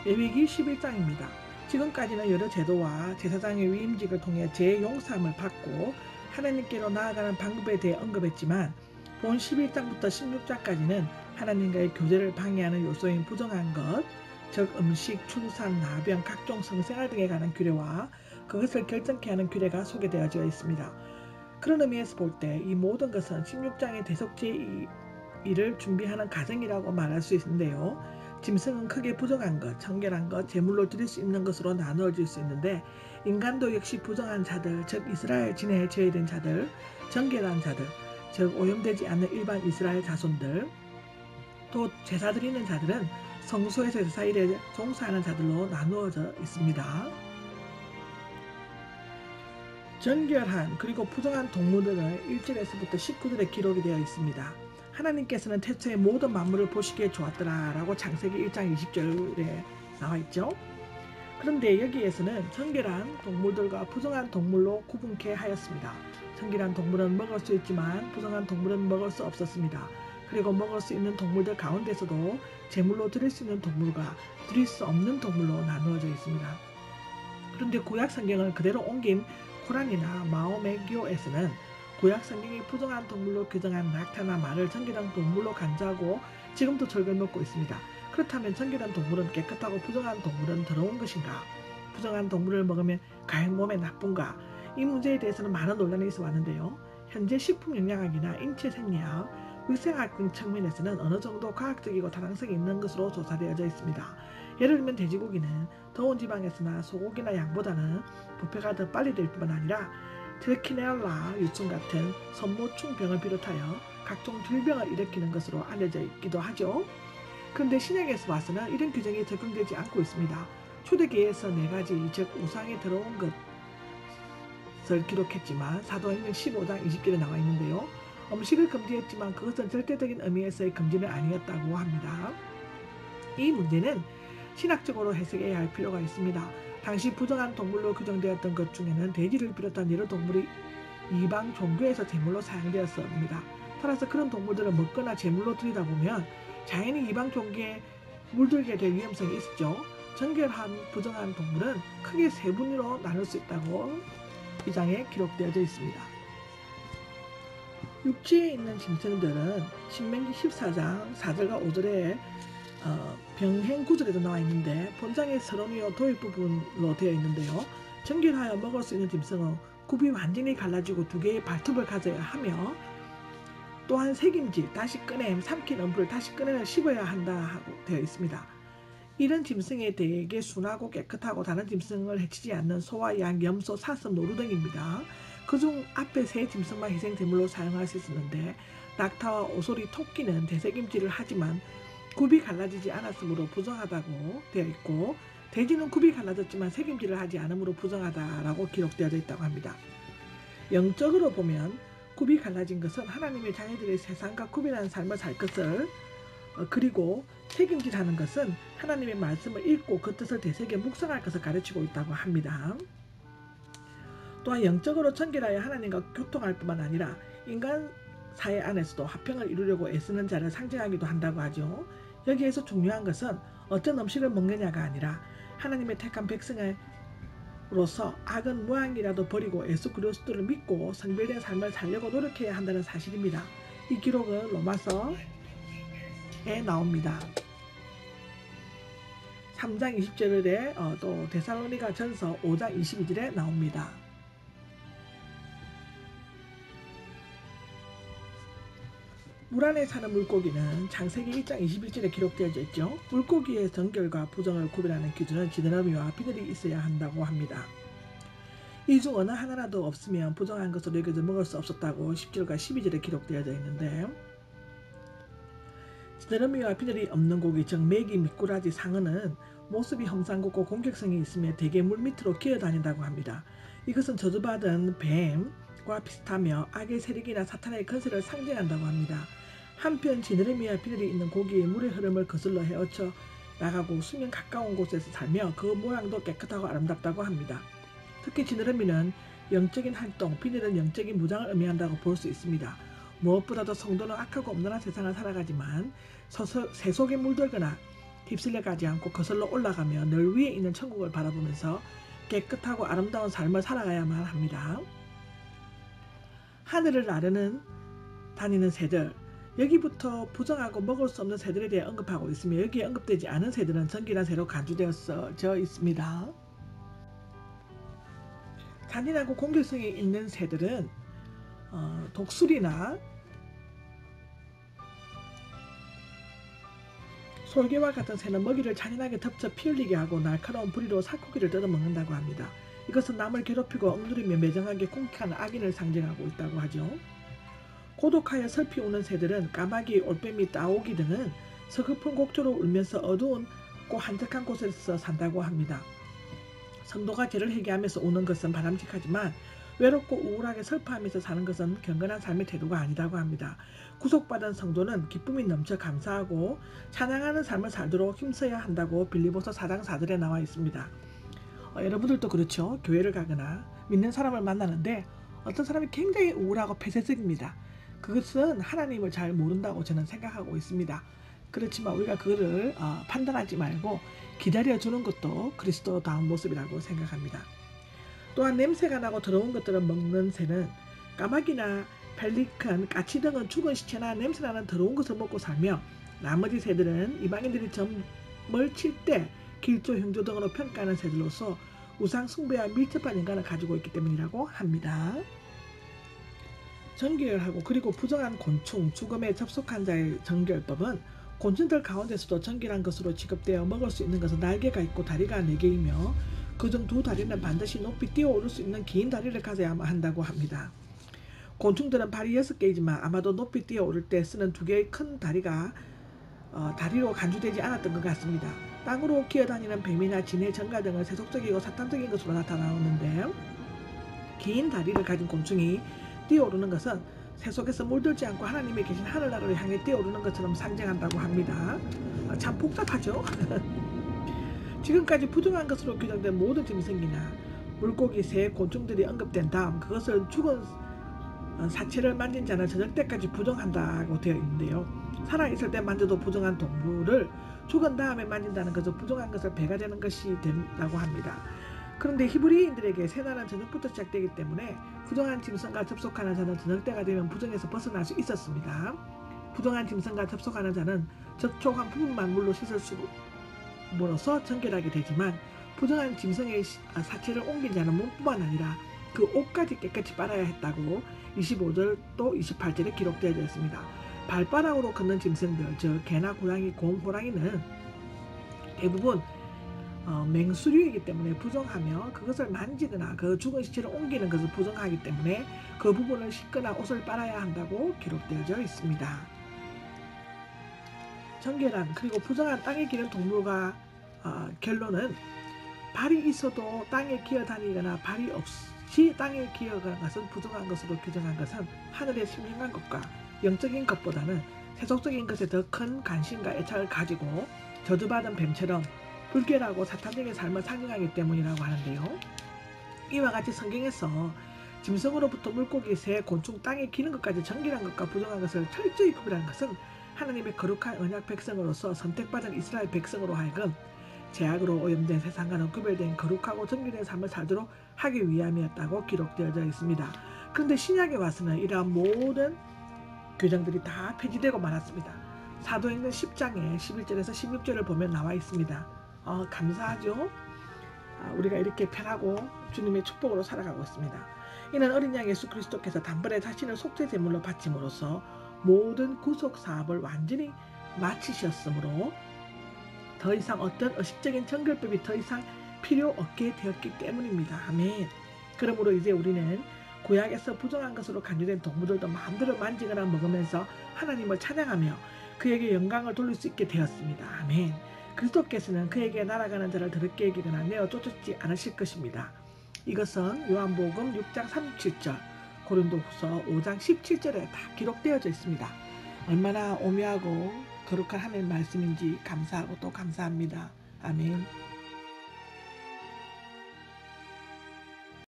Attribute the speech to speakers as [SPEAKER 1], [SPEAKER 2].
[SPEAKER 1] 레위기 11장입니다. 지금까지는 여러 제도와 제사장의 위임직을 통해 죄의 용서함을 받고 하나님께로 나아가는 방법에 대해 언급했지만 본 11장부터 16장까지는 하나님과의 교제를 방해하는 요소인 부정한 것, 즉 음식, 출산, 나병, 각종 성생활 등에 관한 규례와 그것을 결정케 하는 규례가 소개되어져 있습니다. 그런 의미에서 볼 때 이 모든 것은 16장의 대속죄의 일을 준비하는 과정이라고 말할 수 있는데요. 짐승은 크게 부정한 것, 정결한 것, 제물로 드릴 수 있는 것으로 나누어질 수 있는데 인간도 역시 부정한 자들, 즉 이스라엘 진해에 제외된 자들, 정결한 자들, 즉 오염되지 않는 일반 이스라엘 자손들, 또 제사 드리는 자들은 성소에서 제사일에 종사하는 자들로 나누어져 있습니다. 정결한 그리고 부정한 동물들은 1절에서부터 19절에 기록이 되어 있습니다. 하나님께서는 태초에 모든 만물을 보시기에 좋았더라 라고 창세기 1장 20절에 나와 있죠. 그런데 여기에서는 정결한 동물들과 부정한 동물로 구분케 하였습니다. 정결한 동물은 먹을 수 있지만 부정한 동물은 먹을 수 없었습니다. 그리고 먹을 수 있는 동물들 가운데서도 제물로 드릴 수 있는 동물과 드릴 수 없는 동물로 나누어져 있습니다. 그런데 구약 성경을 그대로 옮긴 코란이나 마호메교에서는 구약 성경이 부정한 동물로 규정한 낙타나 말을 정결한 동물로 간주하고 지금도 절개 먹고 있습니다. 그렇다면 정결한 동물은 깨끗하고 부정한 동물은 더러운 것인가? 부정한 동물을 먹으면 과연 몸에 나쁜가? 이 문제에 대해서는 많은 논란이 있어 왔는데요. 현재 식품영양학이나 인체생리학, 위생학 등 측면에서는 어느 정도 과학적이고 타당성이 있는 것으로 조사되어져 있습니다. 예를 들면 돼지고기는 더운 지방에서나 소고기나 양보다는 부패가 더 빨리 될 뿐만 아니라 트레키넬라 유충 같은 선모충병을 비롯하여 각종 질병을 일으키는 것으로 알려져 있기도 하죠. 그런데 신약에서 봐서는 이런 규정이 적용되지 않고 있습니다. 초대교회에서 4가지 즉 우상에 들어온 것을 기록했지만 사도행전 15장 20절에 나와 있는데요. 음식을 금지했지만 그것은 절대적인 의미에서의 금지는 아니었다고 합니다. 이 문제는 신학적으로 해석해야 할 필요가 있습니다. 당시 부정한 동물로 규정되었던 것 중에는 돼지를 비롯한 여러 동물이 이방 종교에서 제물로 사용되었습니다. 따라서 그런 동물들을 먹거나 제물로 드리다 보면 자연히 이방 종교에 물들게 될 위험성이 있었죠. 정결한 부정한 동물은 크게 3분위로 나눌 수 있다고 이 장에 기록되어져 있습니다. 육지에 있는 짐승들은 신명기 14장 4절과 5절에 병행 구절에도 나와 있는데 본장의 서론이요 도입 부분으로 되어 있는데요. 정결하여 먹을 수 있는 짐승은 굽이 완전히 갈라지고 2개의 발톱을 가져야 하며 또한 새김질, 다시 꺼냄, 삼킨 음부를 다시 꺼내어 씹어야 한다 하고 되어 있습니다. 이런 짐승에 대개 순하고 깨끗하고 다른 짐승을 해치지 않는 소와 양, 염소, 사슴, 노루 등입니다. 그중 앞에 3 짐승만 희생제물로 사용할 수 있었는데 낙타와 오소리, 토끼는 대새김질을 하지만 굽이 갈라지지 않았으므로 부정하다고 되어 있고 돼지는 굽이 갈라졌지만 새김질을 하지 않으므로 부정하다라고 기록되어 있다고 합니다. 영적으로 보면 굽이 갈라진 것은 하나님의 자녀들이 세상과 구별하는 삶을 살 것을 그리고 새김질하는 것은 하나님의 말씀을 읽고 그 뜻을 되새겨 묵상할 것을 가르치고 있다고 합니다. 또한 영적으로 정결하여 하나님과 교통할 뿐만 아니라 인간 사회 안에서도 화평을 이루려고 애쓰는 자를 상징하기도 한다고 하죠. 여기에서 중요한 것은 어떤 음식을 먹느냐가 아니라 하나님의 택한 백성으로서 악은 무한이라도 버리고 예수 그리스도를 믿고 성별된 삶을 살려고 노력해야 한다는 사실입니다. 이 기록은 로마서에 나옵니다. 3장 20절에 또 데살로니가 전서 5장 22절에 나옵니다. 물 안에 사는 물고기는 창세기 1장 21절에 기록되어져 있죠. 물고기의 정결과 부정을 구별하는 기준은 지느러미와 비늘이 있어야 한다고 합니다. 이 중 어느 하나라도 없으면 부정한 것으로 여겨져 먹을 수 없었다고 10절과 12절에 기록되어져 있는데 지느러미와 비늘이 없는 고기, 즉 메기, 미꾸라지, 상어는 모습이 험상궂고 공격성이 있으며 대개 물 밑으로 기어다닌다고 합니다. 이것은 저주받은 뱀과 비슷하며 악의 세력이나 사탄의 건세를 상징한다고 합니다. 한편 지느러미와 비늘이 있는 고기의 물의 흐름을 거슬러 헤엄쳐 나가고 수면 가까운 곳에서 살며 그 모양도 깨끗하고 아름답다고 합니다. 특히 지느러미는 영적인 활동, 비늘은 영적인 무장을 의미한다고 볼 수 있습니다. 무엇보다도 성도는 악하고 엄란한 세상을 살아가지만 새 속에 물들거나 휩쓸려 가지 않고 거슬러 올라가며 늘 위에 있는 천국을 바라보면서 깨끗하고 아름다운 삶을 살아가야만 합니다. 하늘을 나르는 다니는 새들, 여기부터 부정하고 먹을 수 없는 새들에 대해 언급하고 있으며 여기에 언급되지 않은 새들은 전기란 새로 간주되어져 있습니다. 잔인하고 공격성이 있는 새들은 독수리나 솔개와 같은 새는 먹이를 잔인하게 덮쳐 피 흘리게 하고 날카로운 부리로 살코기를 뜯어먹는다고 합니다. 이것은 남을 괴롭히고 억누르며 매정하게 공격하는 악인을 상징하고 있다고 하죠. 고독하여 슬피 우는 새들은 까마귀, 올빼미, 따오기 등은 서글픈 곡조로 울면서 어두운고 한적한 곳에서 산다고 합니다. 성도가 죄를 회개하면서 우는 것은 바람직하지만 외롭고 우울하게 슬퍼하면서 사는 것은 경건한 삶의 태도가 아니다고 합니다. 구속받은 성도는 기쁨이 넘쳐 감사하고 찬양하는 삶을 살도록 힘써야 한다고 빌립보서 4장 4절에 나와 있습니다. 여러분들도 그렇죠. 교회를 가거나 믿는 사람을 만나는데 어떤 사람이 굉장히 우울하고 폐쇄적입니다. 그것은 하나님을 잘 모른다고 저는 생각하고 있습니다. 그렇지만 우리가 그거를 판단하지 말고 기다려주는 것도 그리스도다운 모습이라고 생각합니다. 또한 냄새가 나고 더러운 것들을 먹는 새는 까마귀나 펠리컨, 까치 등은 죽은 시체나 냄새나는 더러운 것을 먹고 살며 나머지 새들은 이방인들이 점을 칠 때 길조, 흉조 등으로 평가하는 새들로서 우상 숭배와 밀접한 연관을 가지고 있기 때문이라고 합니다. 정결하고 그리고 부정한 곤충, 죽음에 접속한 자의 정결법은 곤충들 가운데서도 정결한 것으로 취급되어 먹을 수 있는 것은 날개가 있고 다리가 4개이며 그중 2다리는 반드시 높이 뛰어오를 수 있는 긴 다리를 가져야 한다고 합니다. 곤충들은 발이 6개이지만 아마도 높이 뛰어오를 때 쓰는 2개의 큰 다리가 다리로 간주되지 않았던 것 같습니다. 땅으로 기어다니는 뱀이나 진해, 정가 등은 세속적이고 사탄적인 것으로 나타나오는데 긴 다리를 가진 곤충이 뛰어오르는 것은 세속에서 물들지 않고 하나님이 계신 하늘나라를 향해 뛰어오르는 것처럼 상징한다고 합니다. 참 복잡하죠? 지금까지 부정한 것으로 규정된 모든 짐승이나 물고기, 새, 곤충들이 언급된 다음 그것을 죽은 사체를 만진 자는 저녁 때까지 부정한다고 되어 있는데요. 살아있을 때 만져도 부정한 동물을 죽은 다음에 만진다는 것은 부정한 것을 배가 되는 것이 된다고 합니다. 그런데 히브리인들에게 새날은 저녁부터 시작되기 때문에 부정한 짐승과 접속하는 자는 저녁 때가 되면 부정에서 벗어날 수 있었습니다. 부정한 짐승과 접속하는 자는 접촉한 부분만 물로 씻을 수로서 정결하게 되지만 부정한 짐승의 사체를 옮긴 자는 몸뿐만 아니라 그 옷까지 깨끗이 빨아야 했다고 25절 또 28절에 기록되어 있습니다. 발바닥으로 걷는 짐승들, 즉 개나 고양이, 곰, 호랑이는 대부분 맹수류이기 때문에 부정하며 그것을 만지거나 그 죽은 시체를 옮기는 것을 부정하기 때문에 그 부분을 씻거나 옷을 빨아야 한다고 기록되어져 있습니다. 정결한 그리고 부정한 땅에 기는 동물과 결론은 발이 있어도 땅에 기어다니거나 발이 없이 땅에 기어가는 것은 부정한 것으로 규정한 것은 하늘의 신령한 것과 영적인 것보다는 세속적인 것에 더 큰 관심과 애착을 가지고 저주받은 뱀처럼 불결하고 사탄적인 삶을 상징하기 때문이라고 하는데요. 이와 같이 성경에서 짐승으로부터 물고기, 새, 곤충, 땅에 기는 것까지 정결한 것과 부정한 것을 철저히 구별하는 것은 하나님의 거룩한 언약 백성으로서 선택받은 이스라엘 백성으로 하여금 죄악으로 오염된 세상과는 구별된 거룩하고 정결된 삶을 살도록 하기 위함이었다고 기록되어져 있습니다. 그런데 신약에 와서는 이러한 모든 규정들이 다 폐지되고 말았습니다. 사도행전 10장에 11절에서 16절을 보면 나와 있습니다. 감사하죠? 우리가 이렇게 편하고 주님의 축복으로 살아가고 있습니다. 이는 어린 양 예수 그리스도께서 단번에 자신을 속죄 제물로 바침으로써 모든 구속 사업을 완전히 마치셨으므로 더 이상 어떤 의식적인 정결법이 더 이상 필요 없게 되었기 때문입니다. 아멘. 그러므로 이제 우리는 구약에서 부정한 것으로 간주된 동물들도 마음대로 만지거나 먹으면서 하나님을 찬양하며 그에게 영광을 돌릴 수 있게 되었습니다. 아멘. 그리스도께서는 그에게 날아가는 자를 더럽게 여기거나 내어 쫓지 않으실 것입니다. 이것은 요한복음 6장 37절, 고린도후서 5장 17절에 다 기록되어져 있습니다. 얼마나 오묘하고 거룩한 하나님의 말씀인지 감사하고 또 감사합니다. 아멘.